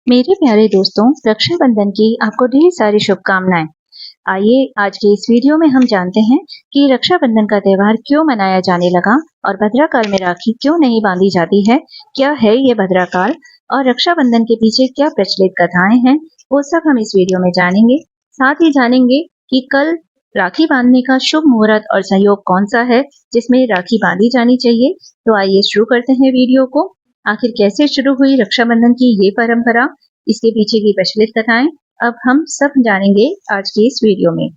मेरे प्यारे दोस्तों, रक्षाबंधन की आपको ढेर सारी शुभकामनाएं। आइए आज के इस वीडियो में हम जानते हैं कि रक्षाबंधन का त्योहार क्यों मनाया जाने लगा और भद्राकाल में राखी क्यों नहीं बांधी जाती है। क्या है ये भद्राकाल और रक्षाबंधन के पीछे क्या प्रचलित कथाएं हैं, वो सब हम इस वीडियो में जानेंगे। साथ ही जानेंगे कि कल राखी बांधने का शुभ मुहूर्त और संयोग कौन सा है जिसमें राखी बांधी जानी चाहिए। तो आइए शुरू करते हैं वीडियो को। आखिर कैसे शुरू हुई रक्षाबंधन की ये परंपरा, इसके पीछे की प्रचलित कथाएं अब हम सब जानेंगे आज की इस वीडियो में।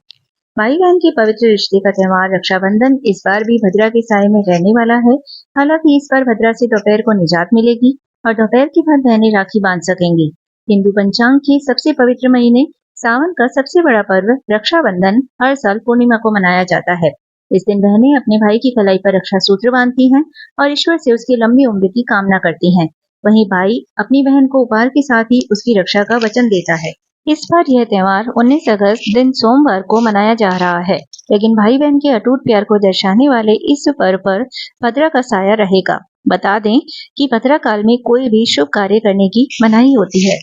भाई बहन के पवित्र रिश्ते का त्योहार रक्षाबंधन इस बार भी भद्रा के साए में रहने वाला है। हालांकि इस बार भद्रा से दोपहर को निजात मिलेगी और दोपहर के बाद बहनें राखी बांध सकेंगी। हिंदू पंचांग के सबसे पवित्र महीने सावन का सबसे बड़ा पर्व रक्षाबंधन हर साल पूर्णिमा को मनाया जाता है। इस दिन बहनें अपने भाई की कलाई पर रक्षा सूत्र बांधती हैं और ईश्वर से उसकी लंबी उम्र की कामना करती हैं। वहीं भाई अपनी बहन को उपहार के साथ ही उसकी रक्षा का वचन देता है। इस बार यह त्योहार 19 अगस्त दिन सोमवार को मनाया जा रहा है, लेकिन भाई बहन के अटूट प्यार को दर्शाने वाले इस पर्व पर भद्रा का साया रहेगा। बता दें कि भद्रा काल में कोई भी शुभ कार्य करने की मनाही होती है।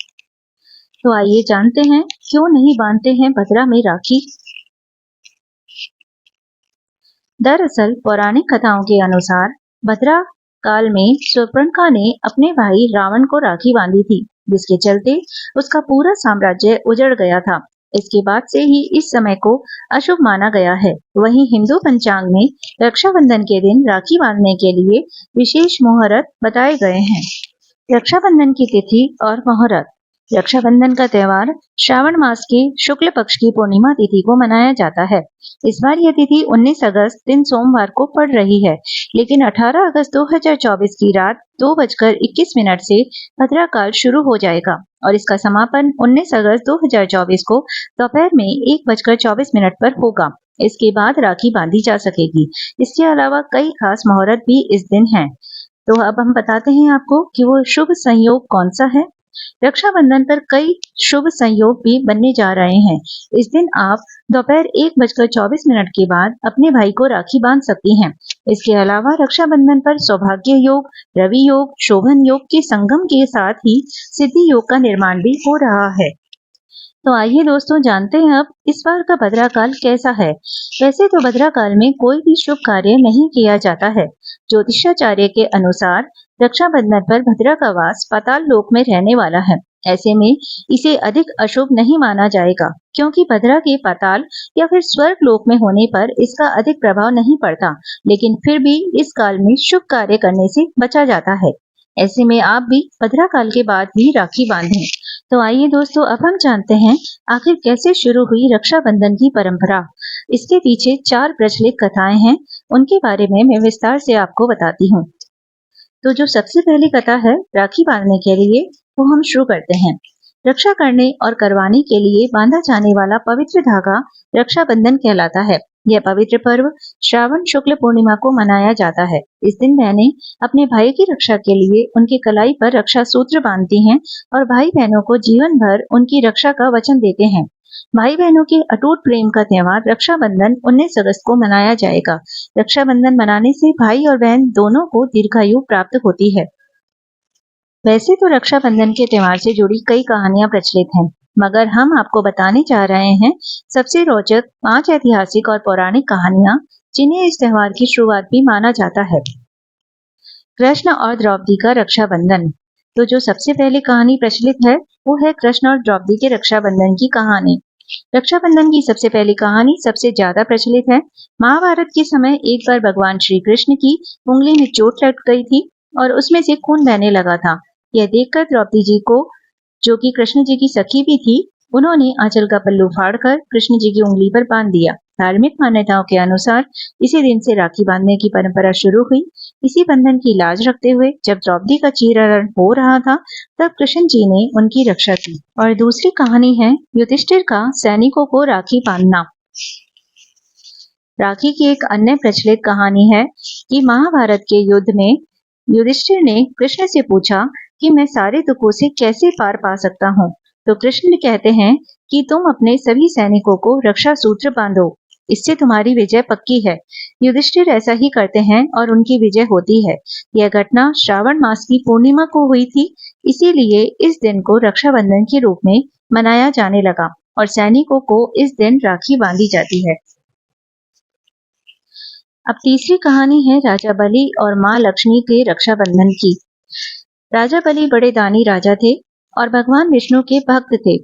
तो आइए जानते हैं क्यों नहीं बांधते हैं भद्रा में राखी। दरअसल पौराणिक कथाओं के अनुसार भद्रा काल में शूर्पणखा ने अपने भाई रावण को राखी बांधी थी, जिसके चलते उसका पूरा साम्राज्य उजड़ गया था। इसके बाद से ही इस समय को अशुभ माना गया है। वहीं हिंदू पंचांग में रक्षाबंधन के दिन राखी बांधने के लिए विशेष मुहूर्त बताए गए हैं। रक्षाबंधन की तिथि और मुहूर्त। रक्षाबंधन का त्योहार श्रावण मास के शुक्ल पक्ष की पूर्णिमा तिथि को मनाया जाता है। इस बार यह तिथि 19 अगस्त दिन सोमवार को पड़ रही है, लेकिन 18 अगस्त 2024 की रात 2:21 से भद्राकाल शुरू हो जाएगा और इसका समापन 19 अगस्त 2024 को दोपहर में 1:24 पर होगा। इसके बाद राखी बांधी जा सकेगी। इसके अलावा कई खास मुहूर्त भी इस दिन हैं। तो अब हम बताते हैं आपको कि वो शुभ संयोग कौन सा है। रक्षाबंधन पर कई शुभ संयोग भी बनने जा रहे हैं। इस दिन आप दोपहर 1:24 के बाद अपने भाई को राखी बांध सकती हैं। इसके अलावा रक्षाबंधन पर सौभाग्य योग, रवि योग, शोभन योग के संगम के साथ ही सिद्धि योग का निर्माण भी हो रहा है। तो आइए दोस्तों जानते हैं अब इस बार का भद्राकाल कैसा है। वैसे तो भद्राकाल में कोई भी शुभ कार्य नहीं किया जाता है। ज्योतिषाचार्य के अनुसार रक्षाबंधन पर भद्रा का वास पाताल लोक में रहने वाला है। ऐसे में इसे अधिक अशुभ नहीं माना जाएगा, क्योंकि भद्रा के पाताल या फिर स्वर्ग लोक में होने पर इसका अधिक प्रभाव नहीं पड़ता, लेकिन फिर भी इस काल में शुभ कार्य करने से बचा जाता है। ऐसे में आप भी भद्रा काल के बाद ही राखी बांधें। तो आइए दोस्तों अब हम जानते हैं आखिर कैसे शुरू हुई रक्षाबंधन की परंपरा। इसके पीछे 4 प्रचलित कथाएं हैं, उनके बारे में मैं विस्तार से आपको बताती हूँ। तो जो सबसे पहली कथा है राखी बांधने के लिए, वो हम शुरू करते हैं। रक्षा करने और करवाने के लिए बांधा जाने वाला पवित्र धागा रक्षाबंधन कहलाता है। यह पवित्र पर्व श्रावण शुक्ल पूर्णिमा को मनाया जाता है। इस दिन बहनें अपने भाई की रक्षा के लिए उनकी कलाई पर रक्षा सूत्र बांधती हैं और भाई बहनों को जीवन भर उनकी रक्षा का वचन देते हैं। भाई बहनों के अटूट प्रेम का त्योहार रक्षाबंधन 19 अगस्त को मनाया जाएगा। रक्षाबंधन मनाने से भाई और बहन दोनों को दीर्घायु प्राप्त होती है। वैसे तो रक्षाबंधन के त्योहार से जुड़ी कई कहानियां प्रचलित हैं, मगर हम आपको बताने जा रहे हैं सबसे रोचक 5 ऐतिहासिक और पौराणिक कहानियां, जिन्हें इस त्योहार की शुरुआत भी माना जाता है। कृष्ण और द्रौपदी का रक्षाबंधन। तो जो सबसे पहली कहानी प्रचलित है वो है कृष्ण और द्रौपदी के रक्षाबंधन की कहानी। रक्षाबंधन की सबसे पहली कहानी सबसे ज्यादा प्रचलित है। महाभारत के समय एक बार भगवान श्री कृष्ण की उंगली में चोट लग गई थी और उसमें से खून बहने लगा था। यह देखकर द्रौपदी जी को, जो कि कृष्ण जी की सखी भी थी, उन्होंने आंचल का पल्लू फाड़कर कृष्ण जी की उंगली पर बांध दिया। धार्मिक मान्यताओं के अनुसार इसी दिन से राखी बांधने की परंपरा शुरू हुई। इसी बंधन की लाज रखते हुए जब द्रौपदी का चीरहरण हो रहा था, तब कृष्ण जी ने उनकी रक्षा की। और दूसरी कहानी है युधिष्ठिर का सैनिकों को राखी बांधना। राखी की एक अन्य प्रचलित कहानी है कि महाभारत के युद्ध में युधिष्ठिर ने कृष्ण से पूछा कि मैं सारे दुखों से कैसे पार पा सकता हूँ। तो कृष्ण कहते हैं कि तुम अपने सभी सैनिकों को रक्षा सूत्र बांधो, इससे तुम्हारी विजय पक्की है। युधिष्ठिर ऐसा ही करते हैं और उनकी विजय होती है। यह घटना श्रावण मास की पूर्णिमा को हुई थी। इसीलिए इस दिन को रक्षाबंधन के रूप में मनाया जाने लगा और सैनिकों को इस दिन राखी बांधी जाती है। अब तीसरी कहानी है राजा बलि और माँ लक्ष्मी के रक्षाबंधन की। राजा बलि बड़े दानी राजा थे और भगवान विष्णु के भक्त थे।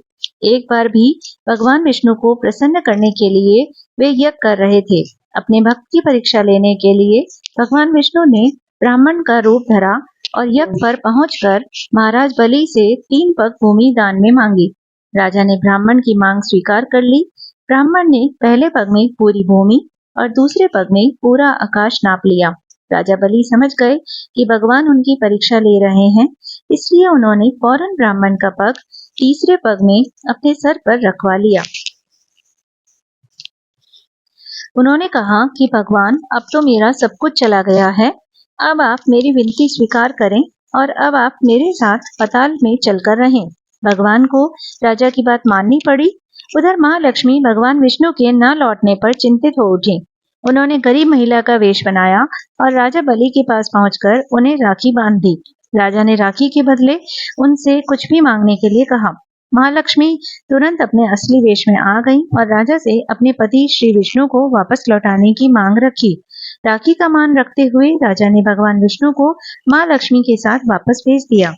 एक बार भी भगवान विष्णु को प्रसन्न करने के लिए वे यज्ञ कर रहे थे। अपने भक्त की परीक्षा लेने के लिए भगवान विष्णु ने ब्राह्मण का रूप धरा और यज्ञ पर पहुंचकर महाराज बलि से 3 पग भूमि दान में मांगी। राजा ने ब्राह्मण की मांग स्वीकार कर ली। ब्राह्मण ने पहले पग में पूरी भूमि और दूसरे पग में पूरा आकाश नाप लिया। राजा बलि समझ गए कि भगवान उनकी परीक्षा ले रहे हैं, इसलिए उन्होंने फौरन ब्राह्मण का पग तीसरे पग में अपने सर पर रखवा लिया। उन्होंने कहा कि भगवान, अब तो मेरा सब कुछ चला गया है, अब आप मेरी विनती स्वीकार करें और अब आप मेरे साथ पाताल में चलकर रहें। भगवान को राजा की बात माननी पड़ी। उधर माँ लक्ष्मी भगवान विष्णु के न लौटने पर चिंतित हो उठी। उन्होंने गरीब महिला का वेश बनाया और राजा बलि के पास पहुंचकर उन्हें राखी बांध दी। राजा ने राखी के बदले उनसे कुछ भी मांगने के लिए कहा। महालक्ष्मी तुरंत अपने असली वेश में आ गईं और राजा से अपने पति श्री विष्णु को वापस लौटाने की मांग रखी। राखी का मान रखते हुए राजा ने भगवान विष्णु को माँ लक्ष्मी के साथ वापस भेज दिया।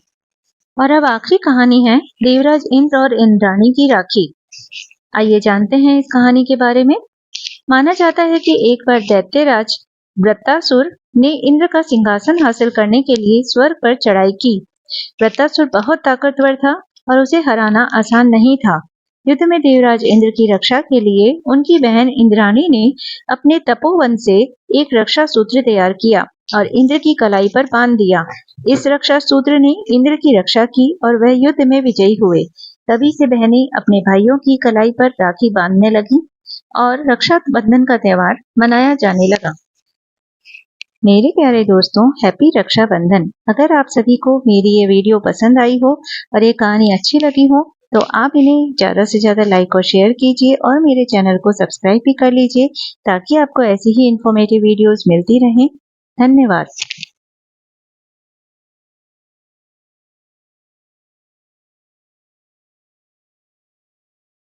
और अब आखिरी कहानी है देवराज इंद्र और इंद्राणी की राखी। आइए जानते हैं इस कहानी के बारे में। माना जाता है कि एक बार दैत्यराज वृत्तासुर ने इंद्र का सिंहासन हासिल करने के लिए स्वर्ग पर चढ़ाई की। वृत्तासुर बहुत ताकतवर था और उसे हराना आसान नहीं था। युद्ध में देवराज इंद्र की रक्षा के लिए उनकी बहन इंद्राणी ने अपने तपोवन से एक रक्षा सूत्र तैयार किया और इंद्र की कलाई पर बांध दिया। इस रक्षा सूत्र ने इंद्र की रक्षा की और वह युद्ध में विजयी हुए। तभी से बहनें अपने भाइयों की कलाई पर राखी बांधने लगी और रक्षा बंधन का त्योहार मनाया जाने लगा। मेरे प्यारे दोस्तों, हैप्पी रक्षाबंधन। अगर आप सभी को मेरी ये वीडियो पसंद आई हो और ये कहानी अच्छी लगी हो तो आप इन्हें ज़्यादा से ज़्यादा लाइक और शेयर कीजिए और मेरे चैनल को सब्सक्राइब भी कर लीजिए ताकि आपको ऐसी ही इन्फॉर्मेटिव वीडियोस मिलती रहें। धन्यवाद।